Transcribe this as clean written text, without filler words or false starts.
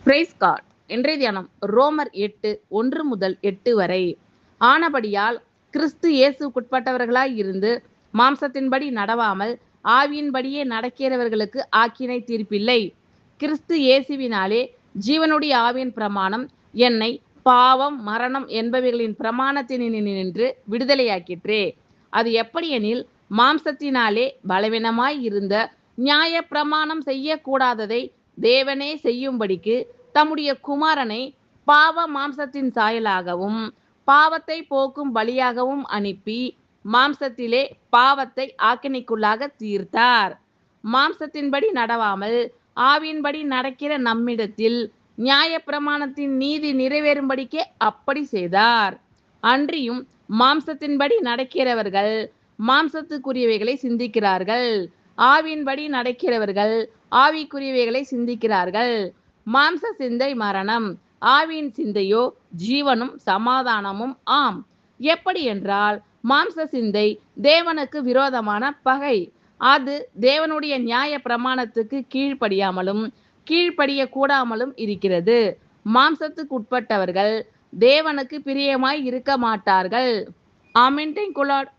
Price God. இன்றைய தியானம் ரோமர் 8:1-8 வரை. ஆனபடியால் கிறிஸ்து இயேசுக்குட்பட்டவர்களாய் இருந்து மாம்சத்தின்படி நடவாமல் ஆவியின்படியே நடக்கிறவர்களுக்கு ஆக்கினை தீர்ப்பில்லை. கிறிஸ்து இயேசுவினாலே ஜீவனுடைய ஆவியின் பிரமாணம் என்னை பாவம் மரணம் என்பவைகளின் பிரமாணத்தினின்று விடுதலையாக்கிற்றே. அது எப்படியெனில், மாம்சத்தினாலே பலவீனமாய் இருந்த நியாய பிரமாணம் செய்யக்கூடாததை தேவனே செய்யும்படிக்கு தம்முடைய குமாரனை பாவ மாம்சத்தின் சாயலாகவும் பாவத்தை போக்கும் பலியாகவும் அனுப்பி மாம்சத்திலே பாவத்தை ஆக்கினைக்குள்ளாக தீர்த்தார். மாம்சத்தின்படி நடவாமல் ஆவியின்படி நடக்கிற நம்மிடத்தில் நியாய பிரமாணத்தின் நீதி நிறைவேறும்படிக்கே அப்படி செய்தார். அன்றியும் மாம்சத்தின்படி நடக்கிறவர்கள் மாம்சத்துக்குரியவைகளை சிந்திக்கிறார்கள், ஆவியின்படி நடக்கிறவர்கள் ஆவிக்குரியவைகளை சிந்திக்கிறார்கள். மாம்ச சிந்தை மரணம், ஆவியின் சிந்தையோ ஜீவனும் சமாதானமும் ஆம். எப்படி என்றால், மாம்ச சிந்தை தேவனுக்கு விரோதமான பகை. அது தேவனுடைய நியாய பிரமாணத்துக்கு கீழ்ப்படியாமலும் கீழ்ப்படிய கூடாமலும் இருக்கிறது. மாம்சத்துக்கு உட்பட்டவர்கள் தேவனுக்கு பிரியமாய் இருக்க மாட்டார்கள். ஆமென். Thank you Lord.